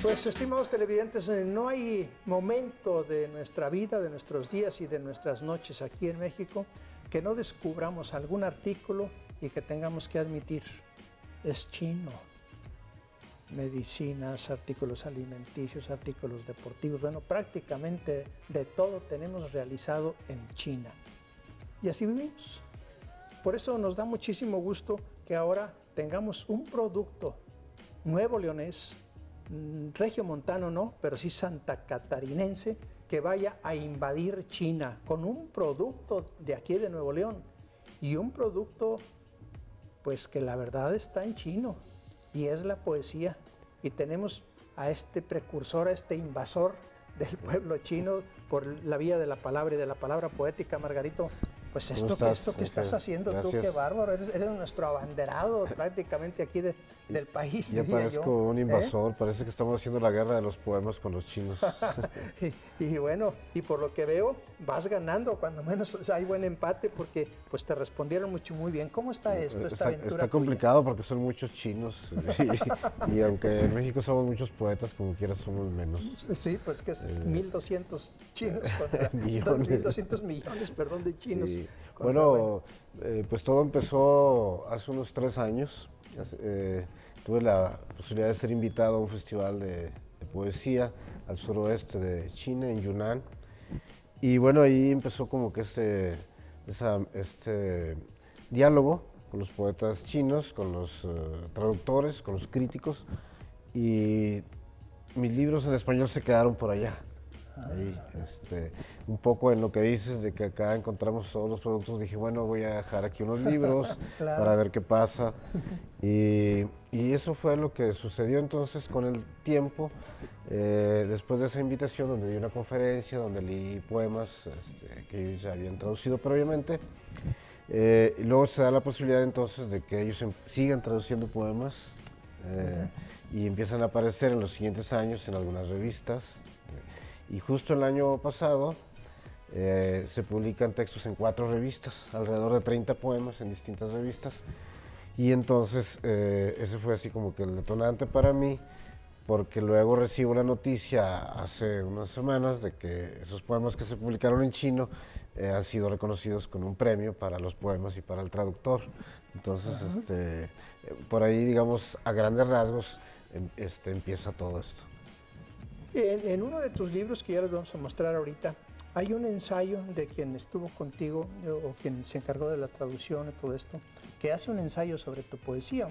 Pues, estimados televidentes, no hay momento de nuestra vida, de nuestros días y de nuestras noches aquí en México que no descubramos algún artículo y que tengamos que admitir, es chino. Medicinas, artículos alimenticios, artículos deportivos, bueno, prácticamente de todo tenemos realizado en China. Y así vivimos. Por eso nos da muchísimo gusto que ahora tengamos un producto nuevo leonés, regiomontano no, pero sí santacatarinense, que vaya a invadir China con un producto de aquí de Nuevo León y un producto pues que la verdad está en chino y es la poesía, y tenemos a este precursor, a este invasor del pueblo chino por la vía de la palabra y de la palabra poética. Margarito, pues esto que estás haciendo tú, qué bárbaro, eres nuestro abanderado prácticamente aquí del país. Ya parezco un invasor, parece que estamos haciendo la guerra de los poemas con los chinos. y bueno, y por lo que veo, vas ganando, cuando menos hay buen empate, porque pues te respondieron muy bien. ¿Cómo está esto, esta aventura Está complicado porque son muchos chinos, y aunque en México somos muchos poetas, como quiera somos menos. Sí, pues que es 1.200 chinos contra 1.200 millones, perdón, de chinos. Sí. Bueno, pues todo empezó hace unos 3 años. Tuve la posibilidad de ser invitado a un festival de poesía al suroeste de China, en Yunnan. Y bueno, ahí empezó como que este diálogo con los poetas chinos, con los traductores, con los críticos. Y mis libros en español se quedaron por allá. Ahí, un poco en lo que dices de que acá encontramos todos los productos, dije, bueno, voy a dejar aquí unos libros claro, para ver qué pasa. Y eso fue lo que sucedió entonces con el tiempo. Después de esa invitación, donde di una conferencia, donde leí poemas que ellos ya habían traducido previamente, y luego se da la posibilidad entonces de que ellos sigan traduciendo poemas y empiezan a aparecer en los siguientes años en algunas revistas. Y justo el año pasado se publican textos en 4 revistas, alrededor de 30 poemas en distintas revistas. Y entonces ese fue así como que el detonante para mí, porque luego recibo la noticia hace unas semanas de que esos poemas que se publicaron en chino han sido reconocidos con un premio para los poemas y para el traductor. Entonces, por ahí, digamos, a grandes rasgos, empieza todo esto. En uno de tus libros, que ya los vamos a mostrar ahorita, hay un ensayo de quien estuvo contigo o quien se encargó de la traducción y todo esto, que hace un ensayo sobre tu poesía.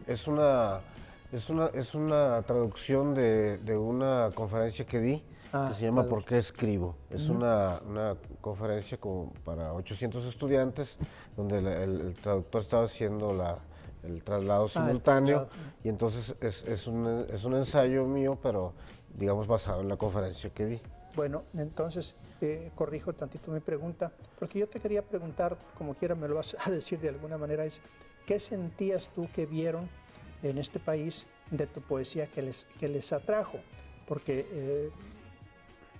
Es una traducción de una conferencia que di, que se llama ¿Por qué escribo? Es una conferencia como para 800 estudiantes, donde el traductor estaba haciendo el traslado simultáneo, y entonces es un ensayo mío, pero digamos basado en la conferencia que di. Bueno, entonces corrijo tantito mi pregunta, porque yo te quería preguntar, como quiera me lo vas a decir de alguna manera, es ¿qué sentías tú que vieron en este país de tu poesía que les atrajo? Porque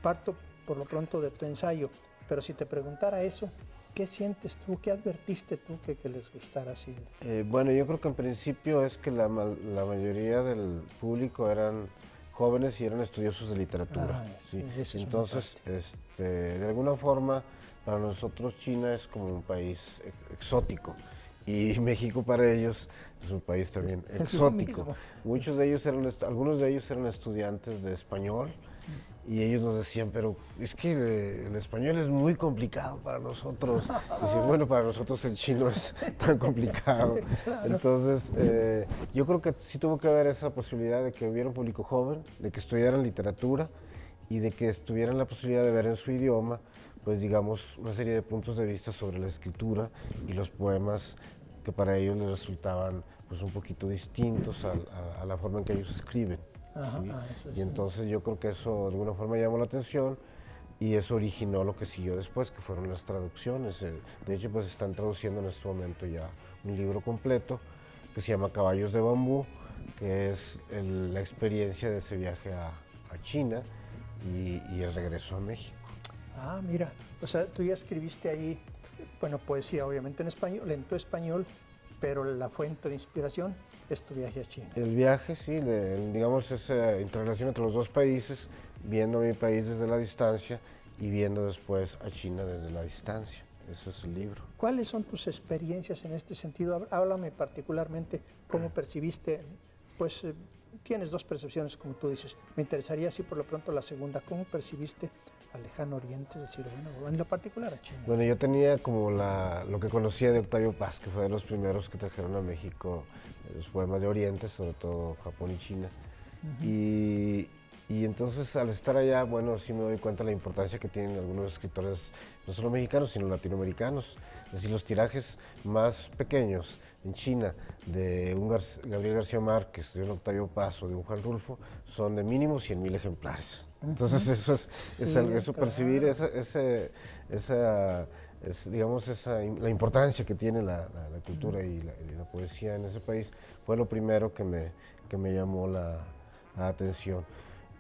parto por lo pronto de tu ensayo, pero si te preguntara eso, ¿qué sientes tú, qué advertiste tú que les gustara así? Bueno, yo creo que en principio es que la mayoría del público eran jóvenes y eran estudiosos de literatura. ¿sí? Entonces, de alguna forma, para nosotros China es como un país exótico, y México para ellos es un país también exótico. Algunos de ellos eran estudiantes de español, y ellos nos decían, pero es que el español es muy complicado para nosotros. Dicen, bueno, para nosotros el chino es tan complicado. Entonces, yo creo que sí tuvo que haber esa posibilidad de que hubiera un público joven, de que estudiaran literatura y de que tuvieran la posibilidad de ver en su idioma, pues digamos, una serie de puntos de vista sobre la escritura y los poemas que para ellos les resultaban pues un poquito distintos a la forma en que ellos escriben. ¿sí? Y entonces yo creo que eso de alguna forma llamó la atención, y eso originó lo que siguió después, que fueron las traducciones. De hecho, pues están traduciendo en este momento ya un libro completo que se llama Caballos de Bambú, que es la experiencia de ese viaje a China y el regreso a México. Ah, mira, o sea, tú ya escribiste ahí, bueno, poesía obviamente en español, en tu español, pero la fuente de inspiración es tu viaje a China. El viaje, sí, digamos, esa interrelación entre los dos países, viendo mi país desde la distancia y viendo después a China desde la distancia. Eso es el libro. ¿Cuáles son tus experiencias en este sentido? Háblame particularmente cómo percibiste, pues tienes dos percepciones, como tú dices. Me interesaría, así por lo pronto, la segunda. ¿Cómo percibiste al lejano oriente? Es decir, bueno, en lo particular a China. Bueno, yo tenía como lo que conocía de Octavio Paz, que fue de los primeros que trajeron a México los poemas de Oriente, sobre todo Japón y China. Y entonces al estar allá, bueno, sí me doy cuenta de la importancia que tienen algunos escritores, no solo mexicanos, sino latinoamericanos. Es decir, los tirajes más pequeños en China de un Gabriel García Márquez, de un Octavio Paz o de un Juan Rulfo, son de mínimo 100,000 ejemplares. Entonces eso eso percibir digamos, la importancia que tiene la cultura y la poesía en ese país fue lo primero que me llamó la atención.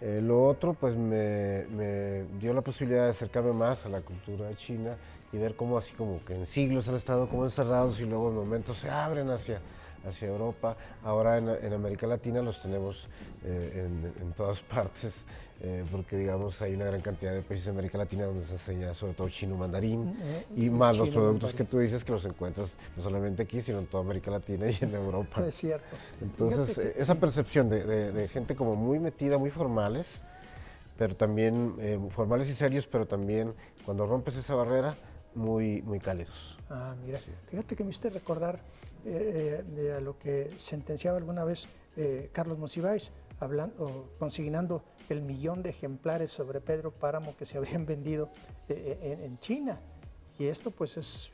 Lo otro, pues me dio la posibilidad de acercarme más a la cultura china y ver cómo así como que en siglos han estado como encerrados y luego en momentos se abren hacia Europa. Ahora en América Latina los tenemos en todas partes, porque digamos hay una gran cantidad de países de América Latina donde se enseña sobre todo chino mandarín y más los productos que tú dices que los encuentras no solamente aquí, sino en toda América Latina y en Europa. Es cierto. Entonces, esa percepción de gente como muy metida, muy formales, pero también formales y serios, pero también cuando rompes esa barrera, muy cálidos. Ah, mira, sí. Fíjate que me hiciste recordar a lo que sentenciaba alguna vez Carlos Monsiváis, consignando el 1,000,000 de ejemplares sobre Pedro Páramo que se habrían vendido en China. Y esto pues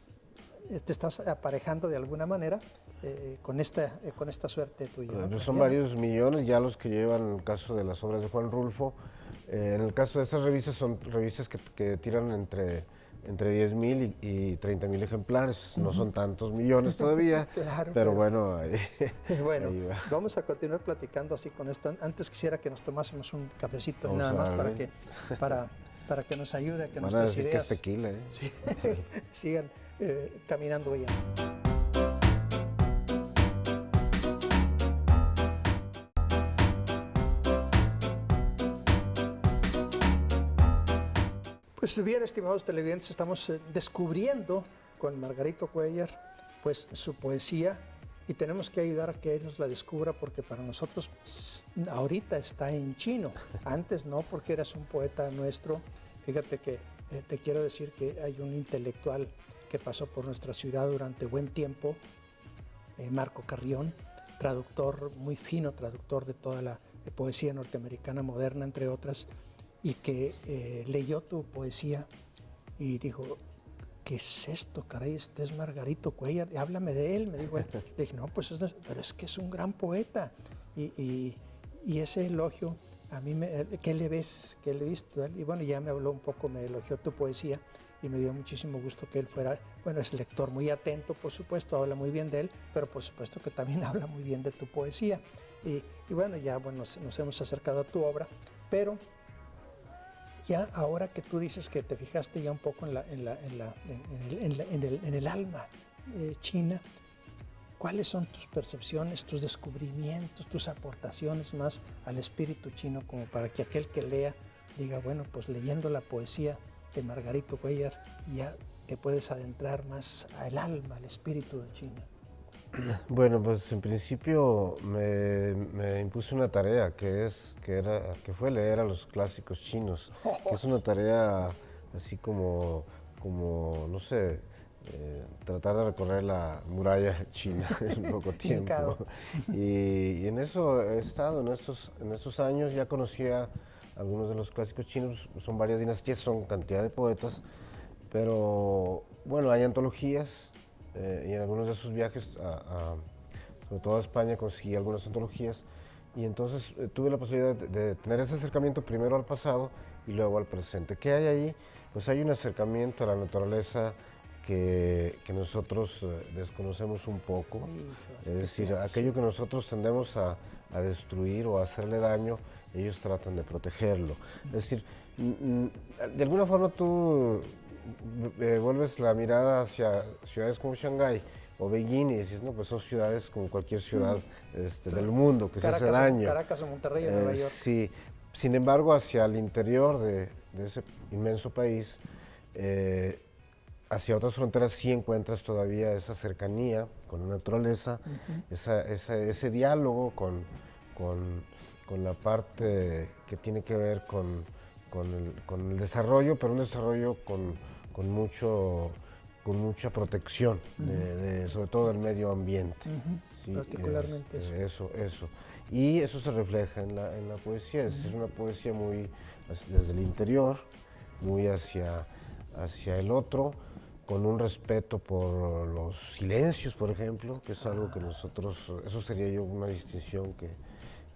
te estás aparejando de alguna manera con esta suerte tuya. ¿No? Son varios millones ya los que llevan en el caso de las obras de Juan Rulfo. En el caso de esas revistas, son revistas que tiran entre 10,000 y 30,000 ejemplares. No son tantos millones todavía, claro, pero bueno, bueno, ahí va. Vamos a continuar platicando así con esto. Antes quisiera que nos tomásemos un cafecito Vamos nada más a para que nos ayude a que Van nuestras a decir ideas que es tequila, sí, sigan caminando bien. Pues bien, estimados televidentes, estamos descubriendo con Margarito Cuéllar pues su poesía y tenemos que ayudar a que él nos la descubra porque para nosotros ahorita está en chino, antes no, porque eras un poeta nuestro. Fíjate que te quiero decir que hay un intelectual que pasó por nuestra ciudad durante buen tiempo, Marco Carrión, traductor muy fino, traductor de toda la poesía norteamericana moderna, entre otras, y que leyó tu poesía y dijo, ¿qué es esto, caray? Este es Margarito Cuéllar, háblame de él, me dijo él. Le dije, no, pues pero es que es un gran poeta. Y ese elogio, a mí, ¿qué le ves? ¿Qué le viste? Y bueno, ya me habló un poco, me elogió tu poesía y me dio muchísimo gusto que él fuera, bueno, es lector muy atento, por supuesto, habla muy bien de él, pero por supuesto que también habla muy bien de tu poesía. Y bueno, ya bueno, nos hemos acercado a tu obra, pero ya ahora que tú dices que te fijaste ya un poco en el alma china, ¿cuáles son tus percepciones, tus descubrimientos, tus aportaciones más al espíritu chino, como para que aquel que lea diga, bueno, pues leyendo la poesía de Margarito Cuéllar ya te puedes adentrar más al alma, al espíritu de China? Bueno, pues en principio me impuse una tarea que fue leer a los clásicos chinos, que es una tarea así como no sé, tratar de recorrer la muralla china en poco tiempo. Y en eso he estado, en estos años ya conocía algunos de los clásicos chinos, son varias dinastías, son cantidad de poetas, pero bueno, hay antologías. Y en algunos de esos viajes, sobre todo a España, conseguí algunas antologías y entonces tuve la posibilidad de tener ese acercamiento primero al pasado y luego al presente. ¿Qué hay ahí? Pues hay un acercamiento a la naturaleza que nosotros desconocemos un poco, es decir, aquello que nosotros tendemos a destruir o a hacerle daño, ellos tratan de protegerlo. Es decir, de alguna forma tú vuelves la mirada hacia ciudades como Shanghái o Beijing, y dices, no, pues son ciudades como cualquier ciudad del mundo, que se hace daño. Caracas o Monterrey o Nueva York. Sí, sin embargo, hacia el interior de ese inmenso país, hacia otras fronteras sí encuentras todavía esa cercanía con la naturaleza, ese diálogo con la parte que tiene que ver con el desarrollo, pero un desarrollo con mucha protección, sobre todo del medio ambiente. ¿Sí? Particularmente eso. Y eso se refleja en la poesía, es una poesía muy desde el interior, muy hacia el otro, con un respeto por los silencios, por ejemplo, que es algo que nosotros, eso sería yo una distinción que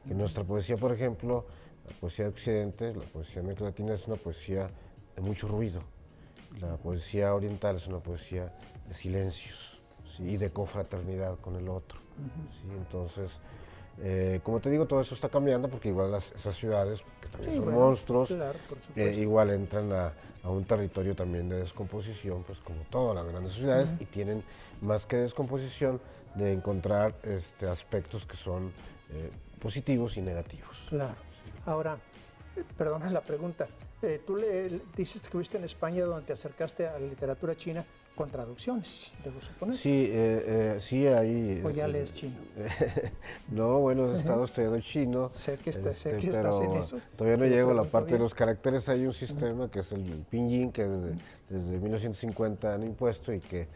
nuestra poesía, por ejemplo, la poesía de Occidente, la poesía de América Latina es una poesía de mucho ruido. La poesía oriental es una poesía de silencios, ¿sí? Y de confraternidad con el otro. ¿Sí? Entonces, como te digo, todo eso está cambiando porque igual esas ciudades, que también son monstruos, claro, por supuesto. igual entran a un territorio también de descomposición, pues como todas las grandes ciudades, y tienen más que descomposición de encontrar aspectos que son positivos y negativos. Claro. Ahora, perdona la pregunta, tú dices que estuviste en España donde te acercaste a la literatura china con traducciones, debo suponer. Sí, sí, ahí... ¿O ya lees chino? No, bueno, he estado estudiando chino. Sé que estás en eso. Todavía no llego a la parte de los caracteres. Hay un sistema que es el pinyin, que desde 1950 han impuesto y que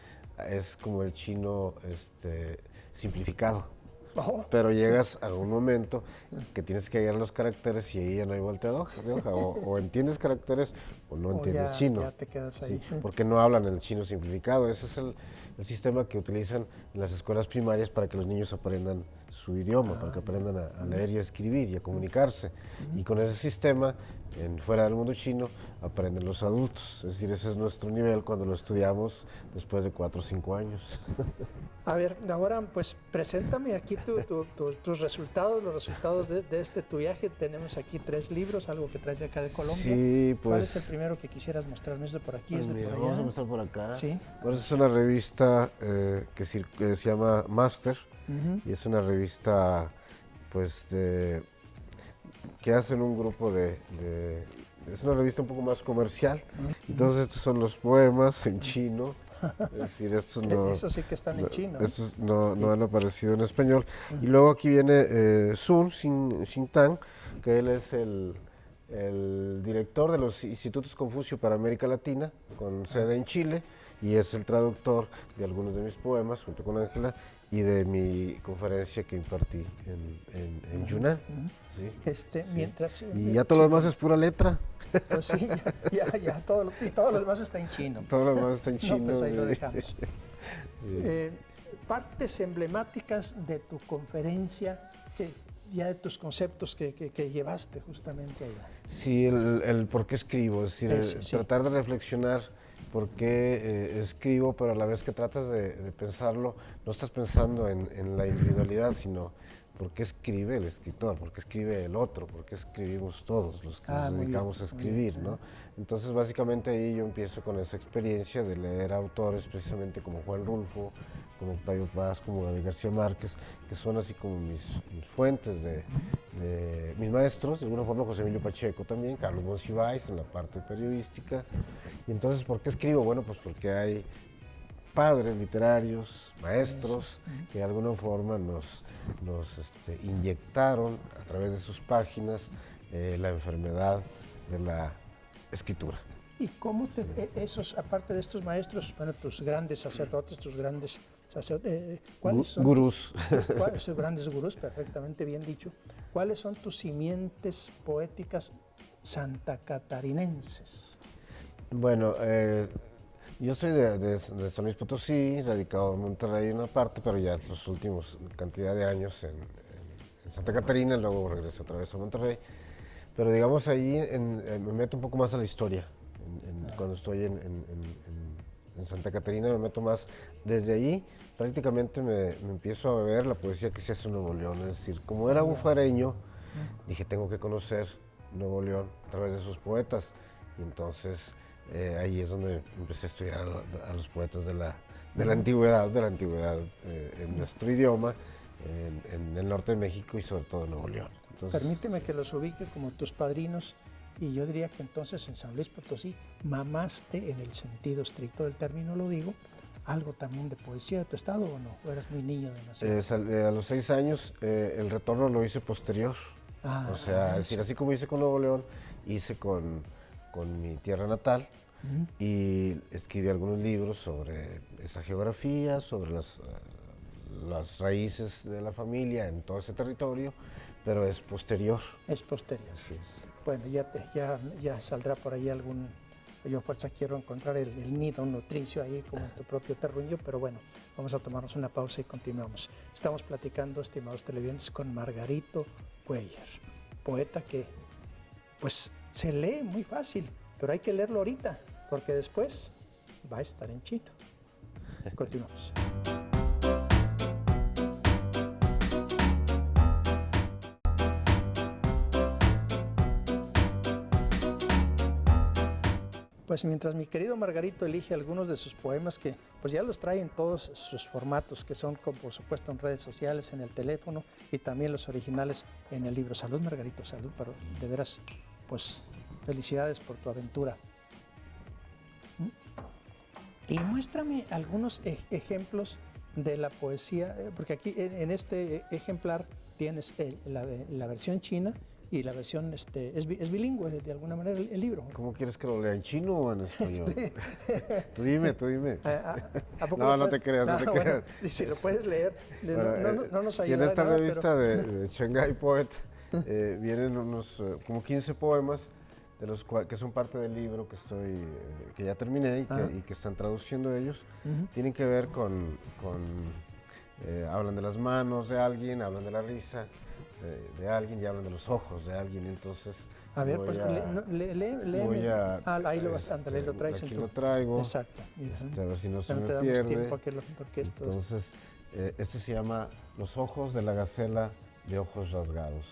es como el chino simplificado. Pero llegas a un momento que tienes que llegar a los caracteres y ahí ya no hay vuelta de hoja. O entiendes caracteres o no entiendes chino. Ya te quedas ahí. Sí, porque no hablan el chino simplificado. Ese es el sistema que utilizan en las escuelas primarias para que los niños aprendan su idioma, para que aprendan a leer y a escribir y a comunicarse. Y con ese sistema, fuera del mundo chino, aprenden los adultos. Es decir, ese es nuestro nivel cuando lo estudiamos después de 4 o 5 años. A ver, ahora pues preséntame aquí tus resultados, los resultados de tu viaje. Tenemos aquí 3 libros, algo que traes de acá de Colombia. Sí, pues... ¿Cuál es el primero que quisieras mostrarme? ¿Es de por aquí? Pues ¿Es de por allá? vamos a mostrar por acá. Sí. Pues es una revista que se llama Master, y es una revista pues que hacen un grupo es una revista un poco más comercial. Entonces estos son los poemas en chino. Es decir, estos no... Eso sí que están en chino. Estos no han aparecido en español. Y luego aquí viene Sun Xintang, que él es el director de los Institutos Confucio para América Latina, con sede en Chile, y es el traductor de algunos de mis poemas, junto con Ángela, y de mi conferencia que impartí en Yunnan. ¿Sí? Mientras, y ya todo lo demás es pura letra. Pues sí, ya todo lo demás está en chino. Todo lo demás está en chino. No, pues ahí lo dejamos. Partes emblemáticas de tu conferencia, ya de tus conceptos que llevaste justamente allá. Sí, el por qué escribo, es decir, tratar de reflexionar por qué escribo, pero a la vez que tratas de pensarlo, no estás pensando en la individualidad, sino por qué escribe el escritor, por qué escribe el otro, por qué escribimos todos los que nos dedicamos a escribir, ¿no? Entonces, básicamente ahí yo empiezo con esa experiencia de leer autores precisamente como Juan Rulfo, como Octavio Paz, como Gabriel García Márquez, que son así como mis fuentes de mis maestros, de alguna forma José Emilio Pacheco también, Carlos Monsiváis en la parte periodística. Y entonces, ¿por qué escribo? Bueno, pues porque hay padres literarios, maestros, que de alguna forma nos inyectaron a través de sus páginas la enfermedad de la escritura. ¿Y cómo aparte de estos maestros, bueno, tus grandes sacerdotes, ¿cuáles son? Gurús. Esos grandes gurús, perfectamente bien dicho. ¿Cuáles son tus simientes poéticas santacatarinenses? Bueno, yo soy de San Luis Potosí, radicado en Monterrey en una parte, pero ya los últimos cantidad de años en Santa Catarina, luego regresé otra vez a Monterrey. Pero digamos ahí me meto un poco más a la historia. Cuando estoy en Santa Catarina me meto más. Desde ahí prácticamente me empiezo a beber la poesía que se hace en Nuevo León. Es decir, como era un fuereño, dije tengo que conocer Nuevo León a través de sus poetas. Y entonces ahí es donde empecé a estudiar a los poetas de de la antigüedad, en nuestro idioma, en el norte de México y sobre todo en Nuevo León. Entonces, permíteme que los ubique como tus padrinos, y yo diría que entonces en San Luis Potosí mamaste, en el sentido estricto del término lo digo, algo también de poesía de tu estado, ¿o no? ¿O eras muy niño demasiado? a los 6 años el retorno lo hice posterior. O sea, es decir, así como hice con Nuevo León, hice con mi tierra natal y escribí algunos libros sobre esa geografía, sobre las raíces de la familia en todo ese territorio, pero es posterior. Es posterior. Así es. Bueno, ya saldrá por ahí algún... Yo fuerza quiero encontrar el nido nutricio ahí como en tu propio terruño, pero bueno, vamos a tomarnos una pausa y continuamos. Estamos platicando, estimados televidentes, con Margarito Cuéllar, poeta que pues se lee muy fácil, pero hay que leerlo ahorita, porque después va a estar en chino. Continuamos. Pues mientras mi querido Margarito elige algunos de sus poemas que pues ya los trae en todos sus formatos, que son por supuesto en redes sociales, en el teléfono y también los originales en el libro. Salud, Margarito, salud, pero de veras, pues felicidades por tu aventura. Y muéstrame algunos ejemplos de la poesía, porque aquí en este ejemplar tienes la versión china y la versión es bilingüe de alguna manera el libro. ¿Cómo quieres que lo lea? ¿En chino o en español? Tú dime. ¿A poco no te creas, no te creas. Y si lo puedes leer, no nos ayuda. En esta nada, revista de Shanghai Poet vienen unos como 15 poemas de los que son parte del libro que ya terminé y que están traduciendo ellos. Tienen que ver con hablan de las manos de alguien, hablan de la risa de alguien y hablan de los ojos de alguien, entonces a ver, pues lee. Ahí lo vas, ándale, lo traes aquí lo traigo. Exacto. Mira, a ver si no se me te damos pierde. tiempo porque esto entonces, este se llama Los ojos de la gacela de ojos rasgados.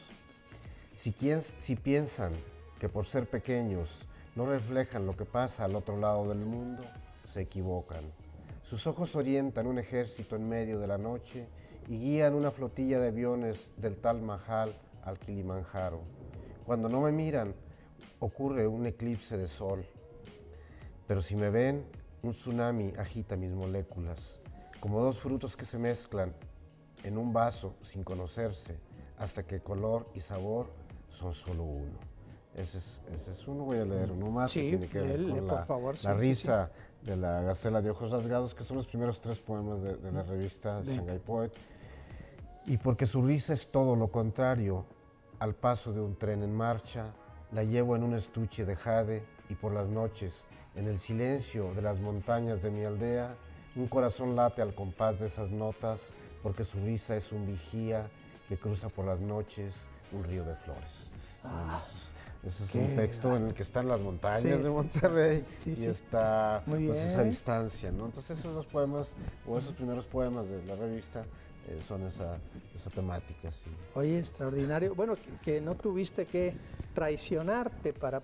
Si piensan que por ser pequeños no reflejan lo que pasa al otro lado del mundo, se equivocan. Sus ojos orientan un ejército en medio de la noche y guían una flotilla de aviones del Taj Mahal al Kilimanjaro. Cuando no me miran, ocurre un eclipse de sol. Pero si me ven, un tsunami agita mis moléculas, como dos frutos que se mezclan en un vaso sin conocerse, hasta que color y sabor son solo uno. Ese es uno, voy a leer uno más, sí, que tiene que ver con por favor, la risa de la gacela de ojos rasgados, que son los primeros 3 poemas de la revista Shanghai Poet. Y porque su risa es todo lo contrario al paso de un tren en marcha, la llevo en un estuche de jade y por las noches, en el silencio de las montañas de mi aldea, un corazón late al compás de esas notas, porque su risa es un vigía que cruza por las noches un río de flores. Ese es un texto en el que están las montañas de Monterrey y está pues, esa distancia, ¿no? Entonces esos 2 poemas, o esos primeros poemas de la revista, son esa temática. Sí. Oye, extraordinario. Bueno, que no tuviste que traicionarte para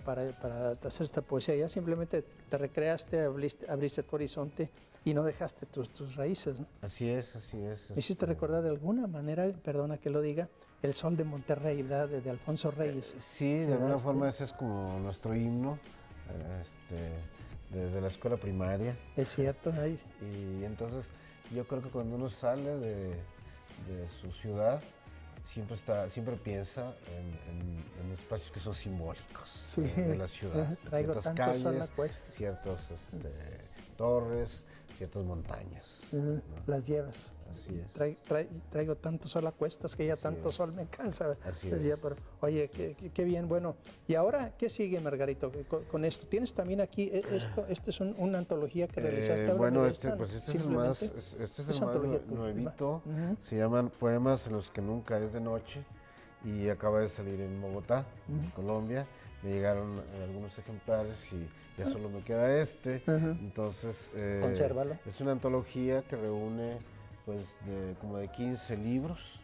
hacer esta poesía, ya simplemente te recreaste, abriste tu horizonte y no dejaste tus raíces, ¿no? Así es. Me hiciste recordar de alguna manera, perdona que lo diga, El Sol de Monterrey, ¿verdad? De Alfonso Reyes. Sí, de alguna forma ese es como nuestro himno, desde la escuela primaria. Es cierto, ahí. Y entonces yo creo que cuando uno sale de su ciudad, siempre piensa en espacios que son simbólicos de la ciudad. Traigo ciertas tanto calles, sol a la cuesta. ciertas torres, ciertas montañas. ¿no? Las llevas. Así es. Traigo tanto sol a cuestas que ya tanto sol me cansa. Así es. Pero, oye, qué bien. Bueno, ¿y ahora qué sigue, Margarito, con esto? Tienes también aquí, esto es una antología que realizaste. Bueno, este es el más nuevito. Se llaman Poemas en los que nunca es de noche y acaba de salir en Bogotá, Colombia. Me llegaron algunos ejemplares y ya solo me queda este. Entonces, consérvalo. Es una antología que reúne pues como de 15 libros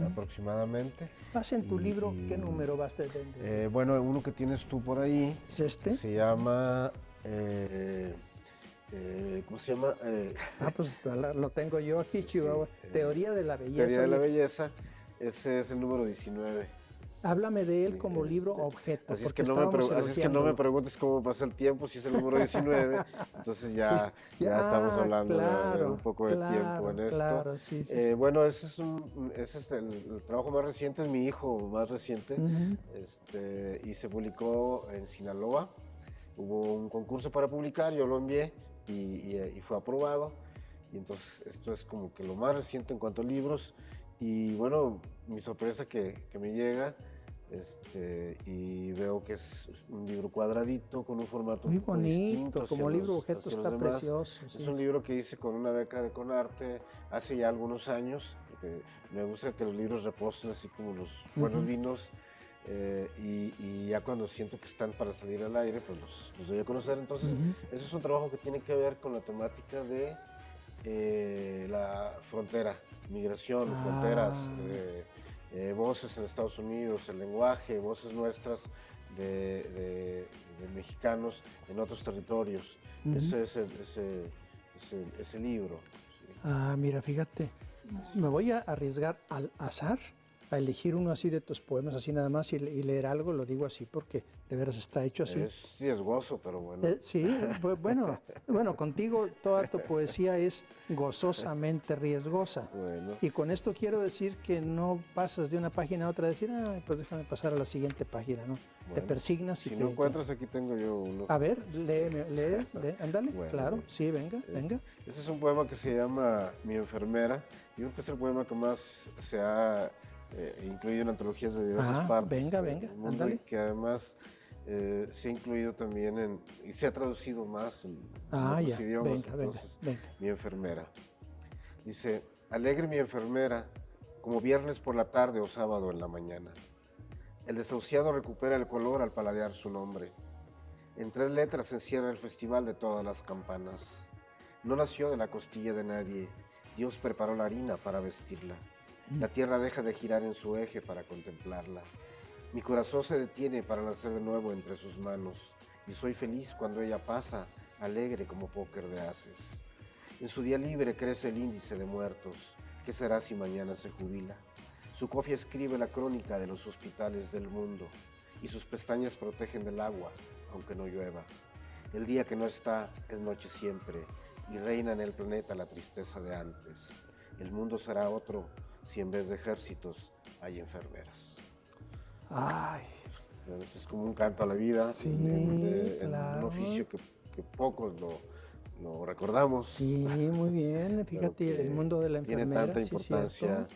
aproximadamente. ¿Vas en tu libro? ¿Qué número vas de? Bueno, uno que tienes tú por ahí. ¿Es este? Se llama ¿cómo se llama? Pues lo tengo yo aquí, Chihuahua. Teoría de la belleza. Teoría de la belleza, ese es el número 19. Háblame de él como libro objeto. Así es que no me preguntes cómo pasa el tiempo, si es el número 19, entonces ya estamos hablando de un poco de tiempo en esto. Claro, bueno, ese es el trabajo más reciente, es mi hijo más reciente, y se publicó en Sinaloa. Hubo un concurso para publicar, yo lo envié y fue aprobado. Y entonces esto es como que lo más reciente en cuanto a libros. Y bueno, mi sorpresa que me llega, y veo que es un libro cuadradito con un formato muy un poco bonito, distinto como libro objeto está precioso. Es un libro que hice con una beca de Conarte hace ya algunos años, porque me gusta que los libros reposen así como los buenos vinos, y ya cuando siento que están para salir al aire, pues los doy a conocer. Entonces, eso es un trabajo que tiene que ver con la temática de la frontera, migración, fronteras, voces en Estados Unidos, el lenguaje, voces nuestras de mexicanos en otros territorios. Ese es ese libro. Sí. Mira, fíjate, me voy a arriesgar al azar a elegir uno así de tus poemas, así nada más, y leer algo, lo digo así porque de veras está hecho así. Es riesgoso, pero bueno. Sí, bueno, contigo toda tu poesía es gozosamente riesgosa. Bueno. Y con esto quiero decir que no pasas de una página a otra a decir, pues déjame pasar a la siguiente página, ¿no? Bueno, te persignas y si no encuentras, aquí tengo yo uno. A ver, lee, ándale, bueno, claro, sí, venga. Este es un poema que se llama Mi enfermera, y creo que es el poema que más se ha incluido en antologías de diversas partes. Venga, ándale. Y que además se ha incluido también y se ha traducido más en otros idiomas. Venga. Mi enfermera. Dice: alegre mi enfermera, como viernes por la tarde o sábado en la mañana. El desahuciado recupera el color al paladear su nombre. En 3 letras se encierra el festival de todas las campanas. No nació de la costilla de nadie, Dios preparó la harina para vestirla. La tierra deja de girar en su eje para contemplarla. Mi corazón se detiene para nacer de nuevo entre sus manos, y soy feliz cuando ella pasa, alegre como póker de haces. En su día libre crece el índice de muertos. ¿Qué será si mañana se jubila? Su cofia escribe la crónica de los hospitales del mundo, y sus pestañas protegen del agua, aunque no llueva. El día que no está es noche siempre, y reina en el planeta la tristeza de antes. El mundo será otro si en vez de ejércitos hay enfermeras. Ay. Es como un canto a la vida, sí, en claro. Un oficio que pocos lo recordamos. Sí, muy bien. Fíjate, el mundo de la enfermera. Tiene tanta importancia,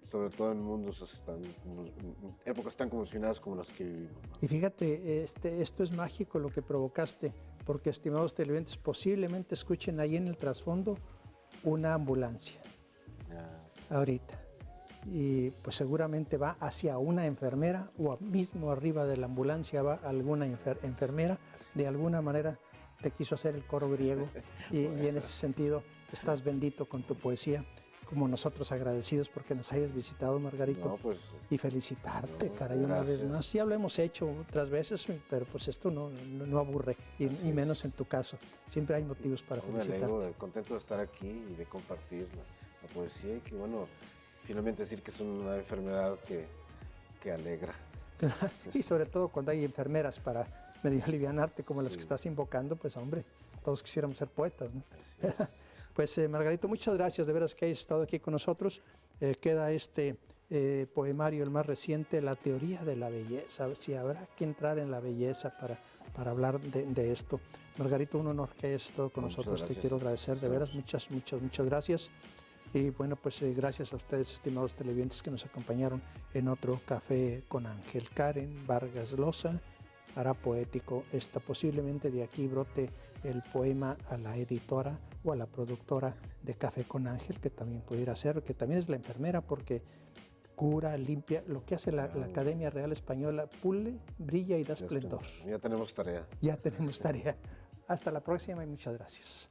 sobre todo en mundos en épocas tan convulsionadas como las que vivimos. Y fíjate, esto es mágico lo que provocaste, porque, estimados televidentes, posiblemente escuchen ahí en el trasfondo una ambulancia. Ahorita. Y pues seguramente va hacia una enfermera, o mismo arriba de la ambulancia va alguna enfermera. De alguna manera te quiso hacer el coro griego, y en ese sentido estás bendito con tu poesía, como nosotros agradecidos porque nos hayas visitado, Margarito, y felicitarte, caray, una vez más. Ya lo hemos hecho otras veces, pero pues esto no aburre, y menos en tu caso. Siempre hay motivos para felicitarte. Me alegro, contento de estar aquí y de compartir la poesía, y que bueno, finalmente decir que es una enfermedad que alegra. Y sobre todo cuando hay enfermeras para medio alivianarte, como las que estás invocando, pues hombre, todos quisiéramos ser poetas, ¿no? Pues Margarito, muchas gracias, de veras que hayas estado aquí con nosotros. Queda este poemario, el más reciente, La teoría de la belleza. A ver si habrá que entrar en la belleza para hablar de esto. Margarito, un honor que hayas estado con nosotros. Gracias. Te quiero agradecer, de veras, muchas gracias. Y bueno, pues gracias a ustedes, estimados televidentes, que nos acompañaron en otro Café con Ángel. Karen Vargas Loza hará poético. Posiblemente de aquí brote el poema a la editora o a la productora de Café con Ángel, que también pudiera ser, que también es la enfermera, porque cura, limpia, lo que hace la Academia Real Española: pule, brilla y da esplendor. Ya tenemos tarea. Ya tenemos tarea. Hasta la próxima y muchas gracias.